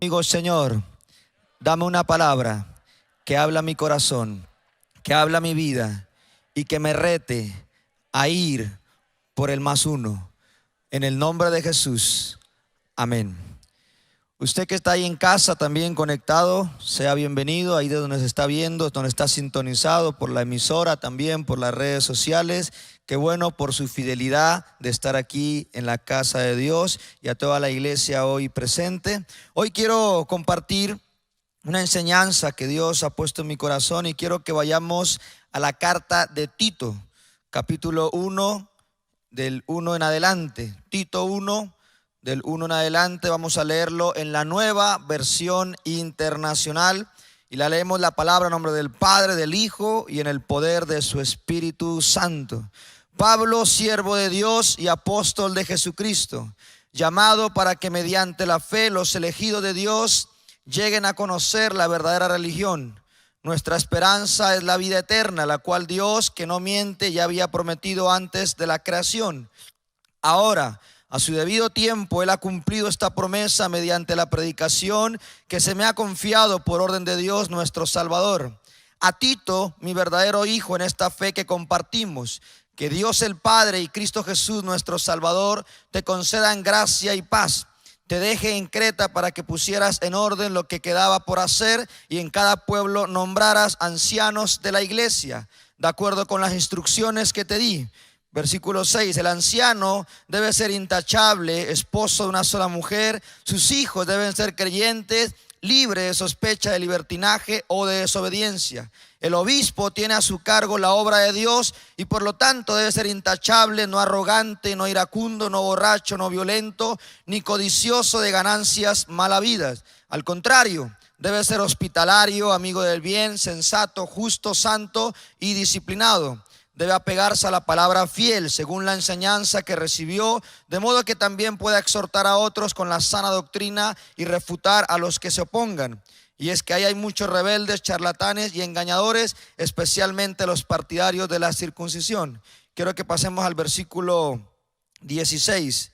Digo, Señor, dame una palabra que habla mi corazón, que habla mi vida y que me rete a ir por el más uno. En el nombre de Jesús, amén. Usted que está ahí en casa también conectado, sea bienvenido ahí de donde se está viendo, donde está sintonizado por la emisora, también por las redes sociales. Qué bueno por su fidelidad de estar aquí en la casa de Dios y a toda la iglesia hoy presente. Hoy quiero compartir una enseñanza que Dios ha puesto en mi corazón y quiero que vayamos a la carta de Tito, capítulo 1, del 1 en adelante. Tito 1, del 1 en adelante, vamos a leerlo en la Nueva Versión Internacional. Y la leemos la palabra en nombre del Padre, del Hijo y en el poder de su Espíritu Santo. Pablo, siervo de Dios y apóstol de Jesucristo, llamado para que mediante la fe los elegidos de Dios lleguen a conocer la verdadera religión. Nuestra esperanza es la vida eterna, la cual Dios, que no miente, ya había prometido antes de la creación. Ahora, a su debido tiempo, Él ha cumplido esta promesa mediante la predicación que se me ha confiado por orden de Dios nuestro Salvador. A Tito, mi verdadero hijo en esta fe que compartimos, que Dios el Padre y Cristo Jesús nuestro Salvador te concedan gracia y paz. Te dejé en Creta para que pusieras en orden lo que quedaba por hacer y en cada pueblo nombraras ancianos de la iglesia, de acuerdo con las instrucciones que te di. Versículo 6, el anciano debe ser intachable, esposo de una sola mujer, sus hijos deben ser creyentes, libre de sospecha de libertinaje o de desobediencia. El obispo tiene a su cargo la obra de Dios y por lo tanto debe ser intachable, no arrogante, no iracundo, no borracho, no violento, ni codicioso de ganancias malavidas. Al contrario, debe ser hospitalario, amigo del bien, sensato, justo, santo y disciplinado. Debe apegarse a la palabra fiel según la enseñanza que recibió, de modo que también pueda exhortar a otros con la sana doctrina y refutar a los que se opongan. Y es que ahí hay muchos rebeldes, charlatanes y engañadores, especialmente los partidarios de la circuncisión. Quiero que pasemos al versículo 16.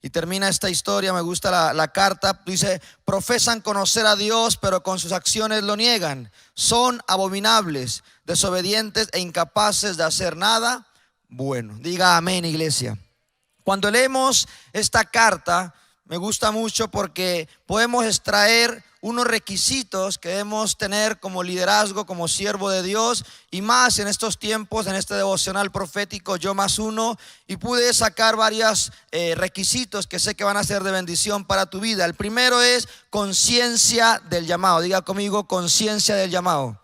Y termina esta historia, me gusta la carta, dice: profesan conocer a Dios, pero con sus acciones lo niegan. Son abominables, desobedientes e incapaces de hacer nada bueno. Diga amén, iglesia. Cuando leemos esta carta, me gusta mucho porque podemos extraer unos requisitos que debemos tener como liderazgo, como siervo de Dios, y más en estos tiempos, en este devocional profético Yo Más Uno, y pude sacar varios requisitos que sé que van a ser de bendición para tu vida. El primero es conciencia del llamado. Diga conmigo, conciencia del llamado.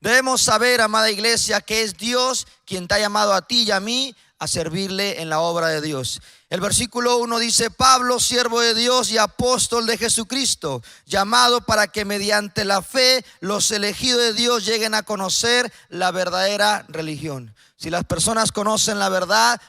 Debemos saber, amada iglesia, que es Dios quien te ha llamado a ti y a mí a servirle en la obra de Dios. El versículo 1 dice: Pablo, siervo de Dios y apóstol de Jesucristo, llamado para que mediante la fe los elegidos de Dios lleguen a conocer la verdadera religión. Si las personas conocen la verdad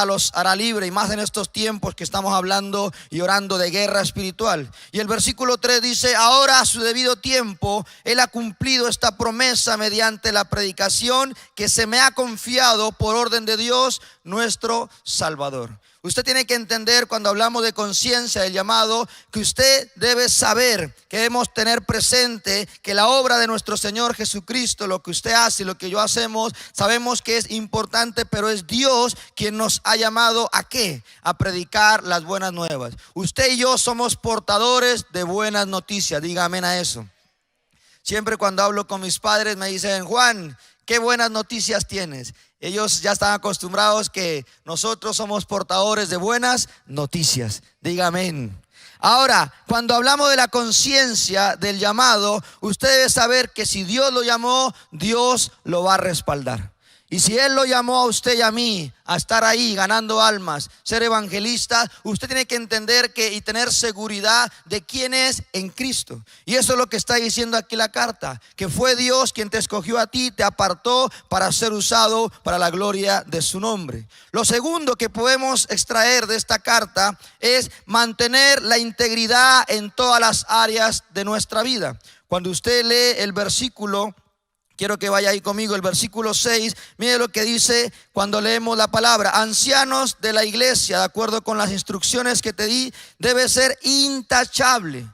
los hará libre, y más en estos tiempos que estamos hablando y orando de guerra espiritual. Y el versículo 3 dice: ahora a su debido tiempo Él ha cumplido esta promesa mediante la predicación que se me ha confiado por orden de Dios nuestro Salvador. Usted tiene que entender, cuando hablamos de conciencia del llamado, que usted debe saber, que debemos tener presente que la obra de nuestro Señor Jesucristo, lo que usted hace y lo que yo hacemos, sabemos que es importante, pero es Dios quien nos ha llamado ¿a qué? A predicar las buenas nuevas. Usted y yo somos portadores de buenas noticias. Diga amén a eso. Siempre cuando hablo con mis padres me dicen: Juan, ¿qué buenas noticias tienes? Ellos ya están acostumbrados que nosotros somos portadores de buenas noticias. Diga amén. Ahora, cuando hablamos de la conciencia del llamado, usted debe saber que si Dios lo llamó, Dios lo va a respaldar. Y si Él lo llamó a usted y a mí a estar ahí ganando almas, ser evangelistas, usted tiene que entender y tener seguridad de quién es en Cristo. Y eso es lo que está diciendo aquí la carta, que fue Dios quien te escogió a ti, te apartó para ser usado para la gloria de su nombre. Lo segundo que podemos extraer de esta carta es mantener la integridad en todas las áreas de nuestra vida. Cuando usted lee el versículo, quiero que vaya ahí conmigo, el versículo 6, mire lo que dice cuando leemos la palabra: ancianos de la iglesia, de acuerdo con las instrucciones que te di, debe ser intachable.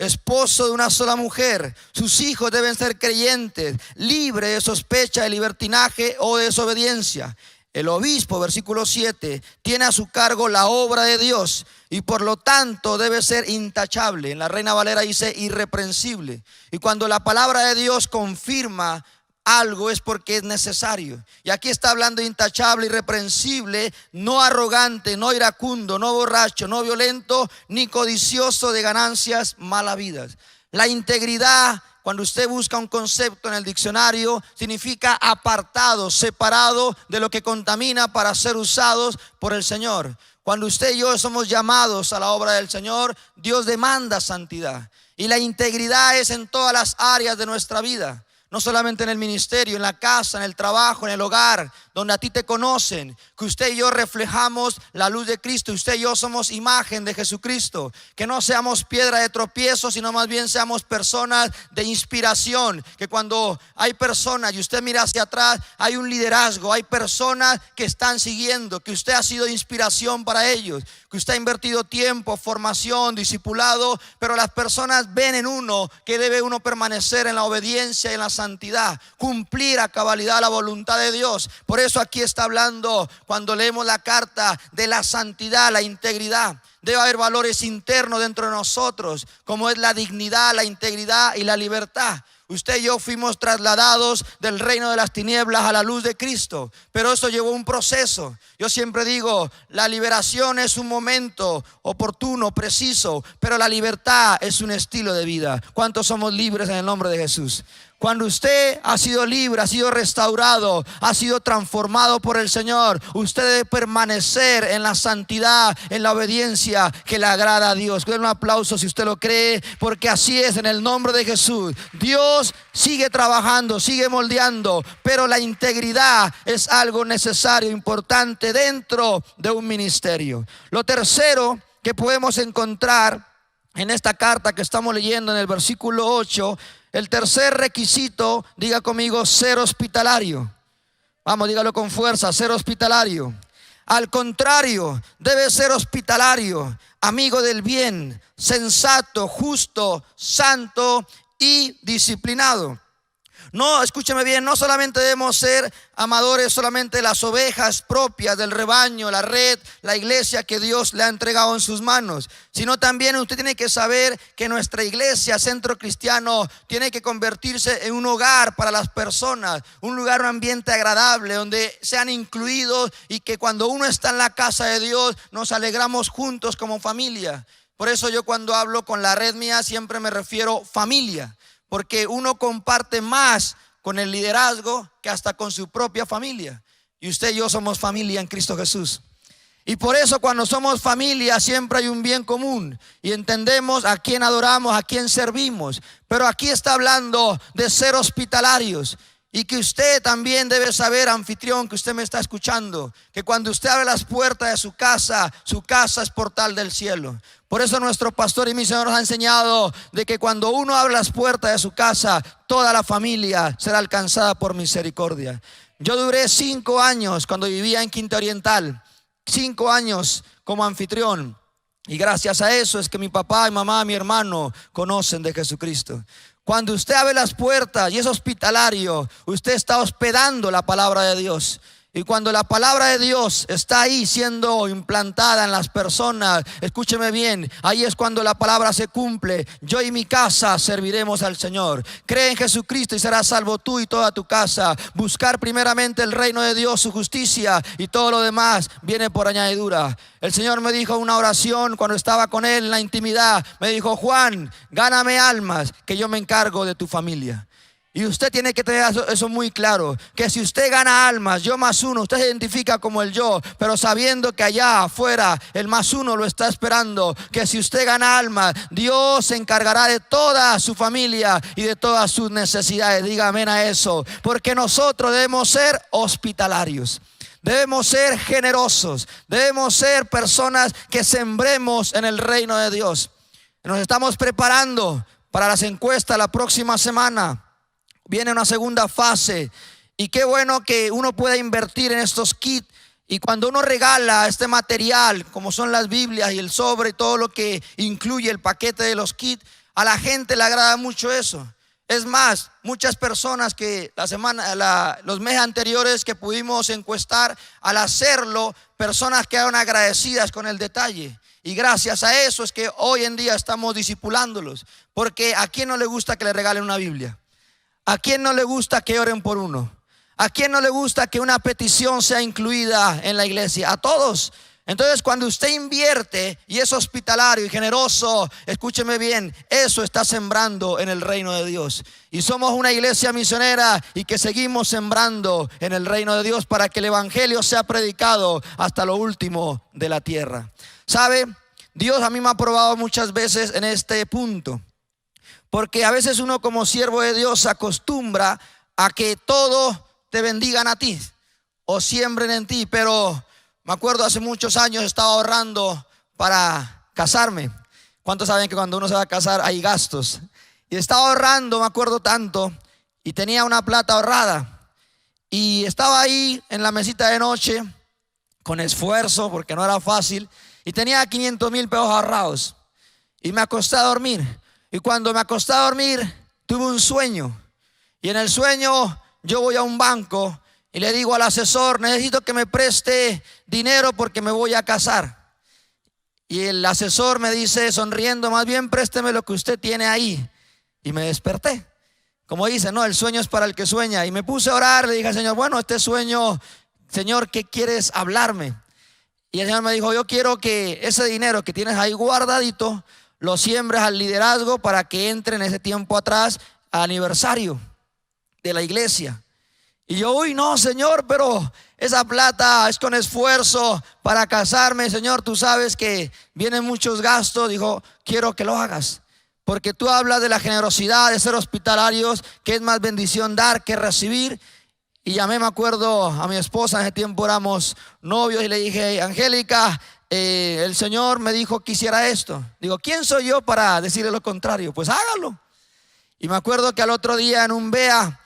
esposo de una sola mujer. Sus hijos deben ser creyentes, libres de sospecha de libertinaje o de desobediencia. El obispo, versículo 7, tiene a su cargo la obra de Dios y por lo tanto debe ser intachable. En la Reina Valera dice irreprensible. Y cuando la palabra de Dios confirma algo es porque es necesario. Y aquí está hablando de intachable, irreprensible, no arrogante, no iracundo, no borracho, no violento, ni codicioso de ganancias malavidas. La integridad, cuando usted busca un concepto en el diccionario, significa apartado, separado de lo que contamina para ser usados por el Señor. Cuando usted y yo somos llamados a la obra del Señor, Dios demanda santidad. Y la integridad es en todas las áreas de nuestra vida. No solamente en el ministerio, en la casa, en el trabajo, en el hogar, donde a ti te conocen, que usted y yo reflejamos la luz de Cristo. Usted y yo somos imagen de Jesucristo. Que no seamos piedra de tropiezo, sino más bien seamos personas de inspiración. Que cuando hay personas y usted mira hacia atrás, hay un liderazgo, hay personas que están siguiendo, que usted ha sido inspiración para ellos, que usted ha invertido tiempo, formación, discipulado, pero las personas ven en uno que debe uno permanecer en la obediencia y en la santidad, cumplir a cabalidad la voluntad de Dios. Por eso aquí está hablando, cuando leemos la carta, de la santidad, la integridad. Debe haber valores internos dentro de nosotros, como es la dignidad, la integridad y la libertad. Usted y yo fuimos trasladados del reino de las tinieblas a la luz de Cristo, pero eso llevó un proceso. Yo siempre digo, la liberación es un momento oportuno, preciso, pero la libertad es un estilo de vida. ¿Cuántos somos libres en el nombre de Jesús? Cuando usted ha sido libre, ha sido restaurado, ha sido transformado por el Señor, usted debe permanecer en la santidad, en la obediencia que le agrada a Dios. Den un aplauso si usted lo cree, porque así es en el nombre de Jesús. Dios sigue trabajando, sigue moldeando, pero la integridad es algo necesario, importante dentro de un ministerio. Lo tercero que podemos encontrar en esta carta que estamos leyendo en el versículo 8, el tercer requisito, diga conmigo, ser hospitalario. Vamos, dígalo con fuerza, ser hospitalario. Al contrario, debe ser hospitalario, amigo del bien, sensato, justo, santo y disciplinado. No, escúcheme bien, no solamente debemos ser amadores solamente de las ovejas propias del rebaño, la red, la iglesia que Dios le ha entregado en sus manos, sino también usted tiene que saber que nuestra iglesia, Centro Cristiano, tiene que convertirse en un hogar para las personas, un lugar, un ambiente agradable donde sean incluidos y que cuando uno está en la casa de Dios nos alegramos juntos como familia. Por eso yo cuando hablo con la red mía siempre me refiero familia. Porque uno comparte más con el liderazgo que hasta con su propia familia. Y usted y yo somos familia en Cristo Jesús. Y por eso cuando somos familia siempre hay un bien común. Y entendemos a quién adoramos, a quién servimos. Pero aquí está hablando de ser hospitalarios. Y que usted también debe saber, anfitrión, que usted me está escuchando, que cuando usted abre las puertas de su casa es portal del cielo. Por eso nuestro pastor y mi Señor nos ha enseñado de que cuando uno abre las puertas de su casa, toda la familia será alcanzada por misericordia. Yo duré 5 años cuando vivía en Quinta Oriental, 5 años como anfitrión. Y gracias a eso es que mi papá, mi mamá, mi hermano conocen de Jesucristo. Cuando usted abre las puertas y es hospitalario, usted está hospedando la palabra de Dios. Y cuando la palabra de Dios está ahí siendo implantada en las personas, escúcheme bien, ahí es cuando la palabra se cumple. Yo y mi casa serviremos al Señor. Cree en Jesucristo y serás salvo tú y toda tu casa. Buscar primeramente el reino de Dios, su justicia, y todo lo demás viene por añadidura. El Señor me dijo una oración cuando estaba con Él en la intimidad. Me dijo: Juan, gáname almas, que yo me encargo de tu familia. Y usted tiene que tener eso muy claro, que si usted gana almas, yo más uno, usted se identifica como el yo, pero sabiendo que allá afuera el más uno lo está esperando, que si usted gana almas, Dios se encargará de toda su familia y de todas sus necesidades. Diga amén a eso, porque nosotros debemos ser hospitalarios. Debemos ser generosos, debemos ser personas que sembremos en el reino de Dios. Nos estamos preparando para las encuestas la próxima semana. Viene una segunda fase y qué bueno que uno pueda invertir en estos kits. Y cuando uno regala este material, como son las Biblias y el sobre y todo lo que incluye el paquete de los kits, A la gente le agrada mucho eso. Es más, muchas personas que los meses anteriores que pudimos encuestar, al hacerlo, personas quedaron agradecidas con el detalle. Y gracias a eso es que hoy en día estamos discipulándolos. Porque ¿a quién no le gusta que le regalen una Biblia? ¿A quién no le gusta que oren por uno? ¿A quién no le gusta que una petición sea incluida en la iglesia? A todos. Entonces, cuando usted invierte y es hospitalario y generoso, escúcheme bien, eso está sembrando en el reino de Dios. Y somos una iglesia misionera y que seguimos sembrando en el reino de Dios para que el evangelio sea predicado hasta lo último de la tierra. ¿Sabe? Dios a mí me ha probado muchas veces en este punto. Porque a veces uno como siervo de Dios se acostumbra a que todo te bendigan a ti o siembren en ti. Pero me acuerdo hace muchos años estaba ahorrando para casarme. ¿Cuántos saben que cuando uno se va a casar hay gastos? Y estaba ahorrando, me acuerdo tanto, y tenía una plata ahorrada. Y estaba ahí en la mesita de noche con esfuerzo porque no era fácil. Y tenía 500,000 pesos ahorrados. Y me acosté a dormir. Y cuando me acosté a dormir tuve un sueño. Y en el sueño yo voy a un banco y le digo al asesor: necesito que me preste dinero porque me voy a casar. Y el asesor me dice sonriendo: más bien présteme lo que usted tiene ahí. Y me desperté. Como dice, no, el sueño es para el que sueña. Y me puse a orar, le dije al Señor: bueno, este sueño, Señor, ¿qué quieres hablarme? Y el Señor me dijo: yo quiero que ese dinero que tienes ahí guardadito lo siembres al liderazgo para que entre en ese tiempo atrás al aniversario de la iglesia. Y yo: uy, no, Señor, pero esa plata es con esfuerzo para casarme. Señor, tú sabes que vienen muchos gastos. Dijo: quiero que lo hagas, porque tú hablas de la generosidad, de ser hospitalarios, que es más bendición dar que recibir. Y llamé, me acuerdo, a mi esposa, en ese tiempo éramos novios, y le dije: Angélica, el Señor me dijo que hiciera esto. Digo: ¿quién soy yo para decirle lo contrario? Pues hágalo. Y me acuerdo que al otro día en un BEA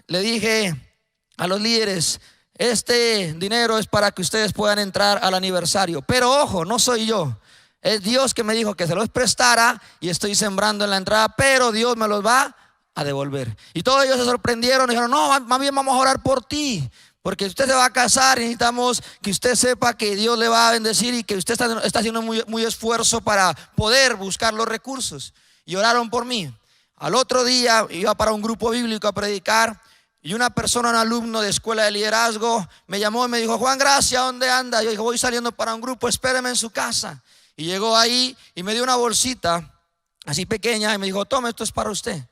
le dije a los líderes: este dinero es para que ustedes puedan entrar al aniversario. Pero ojo, no soy yo, es Dios que me dijo que se los prestara, y estoy sembrando en la entrada, pero Dios me los va a devolver. Y todos ellos se sorprendieron y dijeron: no, más bien vamos a orar por ti, porque usted se va a casar y necesitamos que usted sepa que Dios le va a bendecir y que usted está haciendo muy esfuerzo para poder buscar los recursos. Y oraron por mí. Al otro día iba para un grupo bíblico a predicar, y una persona, un alumno de escuela de liderazgo, me llamó y me dijo: Juan Gracia, ¿dónde anda? Yo dije: voy saliendo para un grupo, espéreme en su casa. Y llegó ahí y me dio una bolsita así pequeña y me dijo: tome, esto es para usted.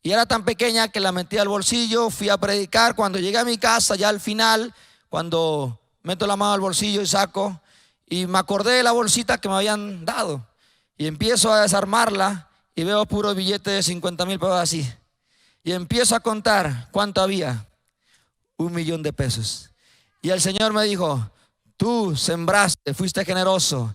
Y era tan pequeña que la metí al bolsillo. Fui a predicar. Cuando llegué a mi casa, ya al final, cuando meto la mano al bolsillo y saco, y me acordé de la bolsita que me habían dado, y empiezo a desarmarla y veo puros billetes de 50,000 pesos así. Y empiezo a contar cuánto había: 1,000,000 de pesos. Y el Señor me dijo: tú sembraste, fuiste generoso,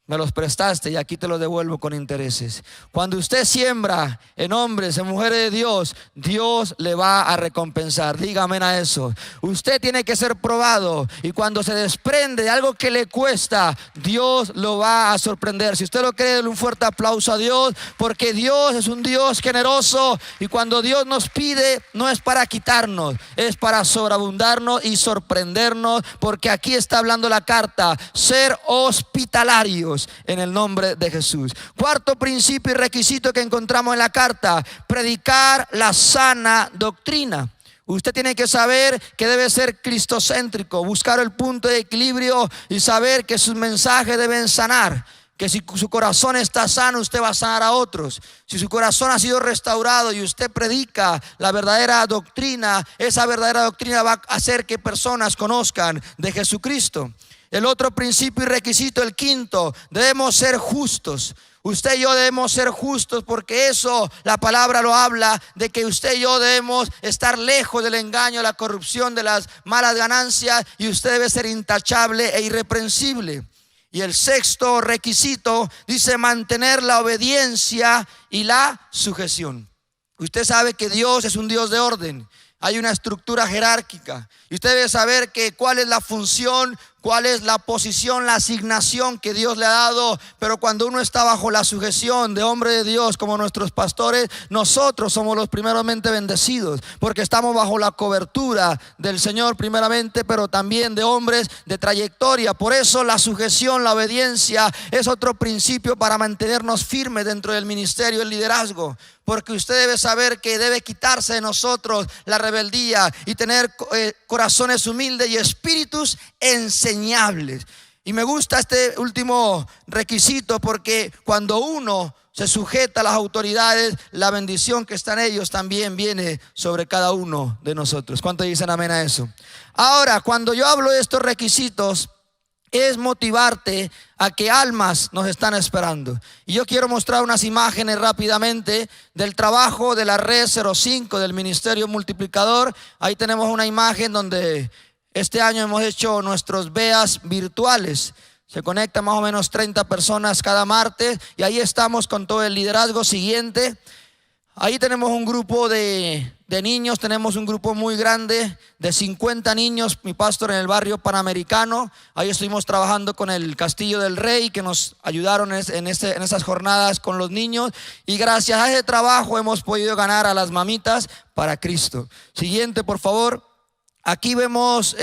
me los prestaste y aquí te los devuelvo con intereses. Cuando usted siembra en hombres, en mujeres de Dios, Dios le va a recompensar. Dígame a eso. Usted tiene que ser probado, y cuando se desprende de algo que le cuesta, Dios lo va a sorprender. Si usted lo cree, denle un fuerte aplauso a Dios, porque Dios es un Dios generoso, y cuando Dios nos pide, no es para quitarnos, es para sobreabundarnos y sorprendernos, porque aquí está hablando la carta: ser hospitalarios en el nombre de Jesús. Cuarto principio y requisito que encontramos en la carta: predicar la sana doctrina. Usted tiene que saber que debe ser cristocéntrico, buscar el punto de equilibrio y saber que sus mensajes deben sanar. Que si su corazón está sano, usted va a sanar a otros. Si su corazón ha sido restaurado y usted predica la verdadera doctrina, esa verdadera doctrina va a hacer que personas conozcan de Jesucristo. El otro principio y requisito, el quinto: debemos ser justos. Usted y yo debemos ser justos, porque eso la palabra lo habla, de que usted y yo debemos estar lejos del engaño, la corrupción, de las malas ganancias, y usted debe ser intachable e irreprensible. Y el sexto requisito dice: mantener la obediencia y la sujeción. Usted sabe que Dios es un Dios de orden. Hay una estructura jerárquica, Y usted debe saber que cuál es la función, cuál es la posición, la asignación que Dios le ha dado. Pero cuando uno está bajo la sujeción de hombres de Dios como nuestros pastores, nosotros somos los primeramente bendecidos, porque estamos bajo la cobertura del Señor primeramente, pero también de hombres de trayectoria. Por eso la sujeción, la obediencia es otro principio para mantenernos firmes dentro del ministerio, el liderazgo. Porque usted debe saber que debe quitarse de nosotros la rebeldía y tener corazones humildes y espíritus enseñables. Y me gusta este último requisito, porque cuando uno se sujeta a las autoridades, la bendición que está en ellos también viene sobre cada uno de nosotros. ¿Cuántos dicen amén a eso? Ahora, cuando yo hablo de estos requisitos, es motivarte a que almas nos están esperando. Y yo quiero mostrar unas imágenes rápidamente del trabajo de la Red 05 del Ministerio Multiplicador. Ahí tenemos una imagen donde este año hemos hecho nuestros BEAs virtuales. Se conectan más o menos 30 personas cada martes y ahí estamos con todo el liderazgo. Siguiente. Ahí tenemos un grupo de niños, tenemos un grupo muy grande de 50 niños, mi pastor en el barrio Panamericano. Ahí estuvimos trabajando con el Castillo del Rey, que nos ayudaron en esas jornadas con los niños. Y gracias a ese trabajo hemos podido ganar a las mamitas para Cristo. Siguiente, por favor. Aquí vemos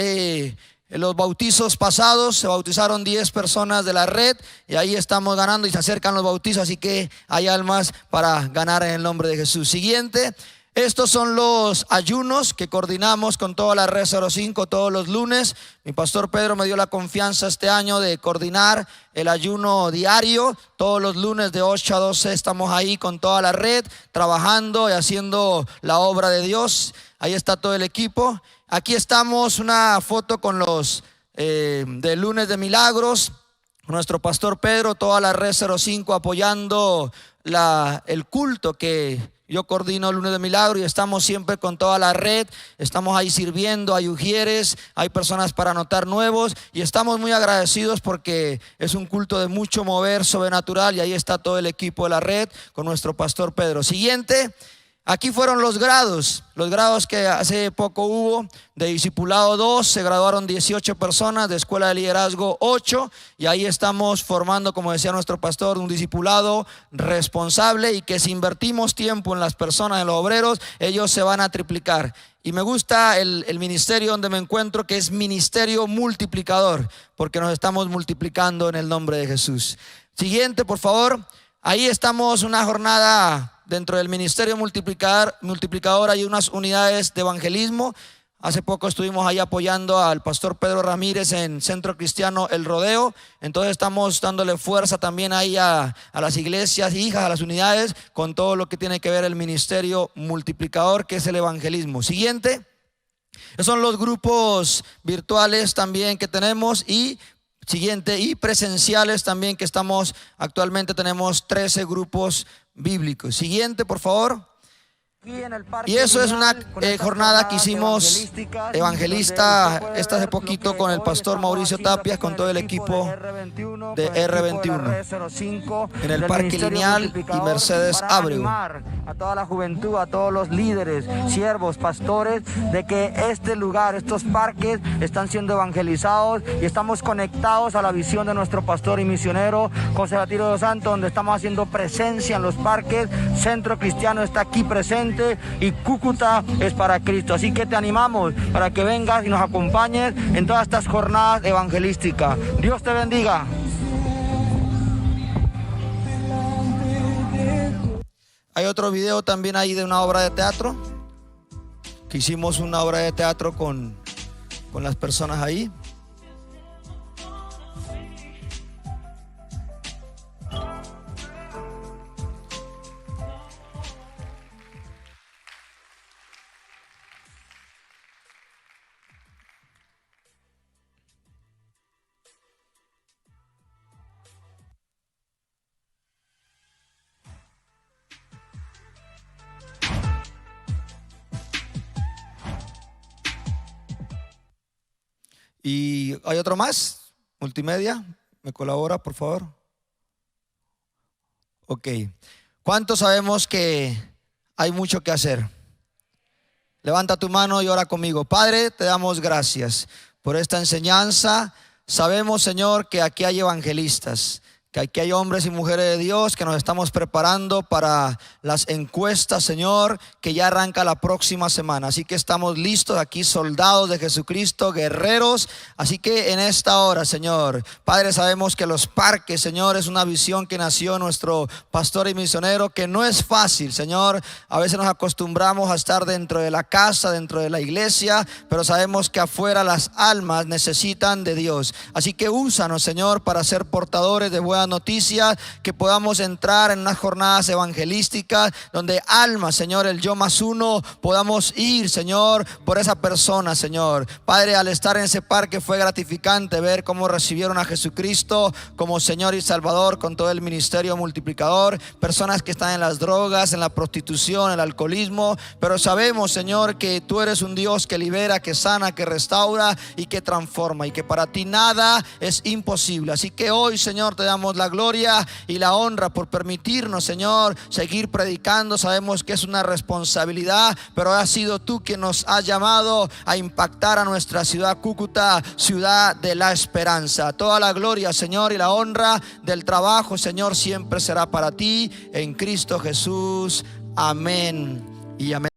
los bautizos pasados. Se bautizaron 10 personas de la red y ahí estamos ganando y se acercan los bautizos, así que hay almas para ganar en el nombre de Jesús. Siguiente. Estos son los ayunos que coordinamos con toda la Red 05 todos los lunes. Mi pastor Pedro me dio la confianza este año de coordinar el ayuno diario. Todos los lunes de 8 a 12 estamos ahí con toda la red, trabajando y haciendo la obra de Dios. Ahí está todo el equipo. Aquí estamos, una foto con los de lunes de milagros. Nuestro pastor Pedro, toda la Red 05 apoyando el culto que yo coordino el lunes de milagro, y estamos siempre con toda la red. Estamos ahí sirviendo, hay ujieres, hay personas para anotar nuevos y estamos muy agradecidos porque es un culto de mucho mover sobrenatural y ahí está todo el equipo de la red con nuestro pastor Pedro. Siguiente. Aquí fueron los grados que hace poco hubo. De discipulado 2 se graduaron 18 personas, de escuela de liderazgo 8, y ahí estamos formando, como decía nuestro pastor, un discipulado responsable, y que si invertimos tiempo en las personas, en los obreros, ellos se van a triplicar. Y me gusta el ministerio donde me encuentro, que es Ministerio Multiplicador, porque nos estamos multiplicando en el nombre de Jesús. Siguiente, por favor. Ahí estamos, una jornada dentro del Ministerio Multiplicador. Hay unas unidades de evangelismo. Hace poco estuvimos ahí apoyando al pastor Pedro Ramírez en Centro Cristiano El Rodeo. Entonces estamos dándole fuerza también ahí a las iglesias hijas, a las unidades, con todo lo que tiene que ver el Ministerio Multiplicador, que es el evangelismo. Siguiente. Esos son los grupos virtuales también que tenemos, y siguiente, y presenciales también, que estamos actualmente, tenemos 13 grupos bíblicos. Siguiente, por favor. Y eso es una jornada que hicimos evangelista hace poquito con el pastor Mauricio Tapias, con todo el equipo de R21 en el Parque Lineal y Mercedes Abreu. A toda la juventud, a todos los líderes, siervos, pastores, de que este lugar, estos parques están siendo evangelizados y estamos conectados a la visión de nuestro pastor y misionero José Batilio dos Santos, donde estamos haciendo presencia en los parques. Centro Cristiano está aquí presente y Cúcuta es para Cristo. Así que te animamos para que vengas y nos acompañes en todas estas jornadas evangelísticas. Dios te bendiga. Hay otro video también ahí de una obra de teatro, que hicimos una obra de teatro con las personas ahí. Y hay otro más, multimedia, ¿me colabora, por favor? Ok. ¿Cuántos sabemos que hay mucho que hacer? Levanta tu mano y ora conmigo. Padre, te damos gracias por esta enseñanza. Sabemos, Señor, que aquí hay evangelistas, que aquí hay hombres y mujeres de Dios que nos estamos preparando para las encuestas, Señor, que ya arranca la próxima semana. Así que estamos listos aquí, soldados de Jesucristo, guerreros. Así que en esta hora, Señor, Padre, sabemos que los parques, Señor, es una visión que nació nuestro pastor y misionero, que no es fácil, Señor. A veces nos acostumbramos a estar dentro de la casa, dentro de la iglesia, pero sabemos que afuera las almas necesitan de Dios. Así que úsanos, Señor, para ser portadores de buenas noticias, que podamos entrar en unas jornadas evangelísticas donde almas, Señor, el yo más uno, podamos ir, Señor, por esa persona, Señor. Padre, al estar en ese parque fue gratificante ver cómo recibieron a Jesucristo como Señor y Salvador, con todo el ministerio multiplicador. Personas que están en las drogas, en la prostitución, el alcoholismo, pero sabemos, Señor, que tú eres un Dios que libera, que sana, que restaura y que transforma, y que para ti nada es imposible. Así que hoy, Señor, te damos la gloria y la honra por permitirnos, Señor, seguir predicando. Sabemos que es una responsabilidad, pero has sido tú quien nos has llamado a impactar a nuestra ciudad Cúcuta, ciudad de la esperanza. Toda la gloria, Señor, y la honra del trabajo, Señor, siempre será para ti, en Cristo Jesús. Amén y amén.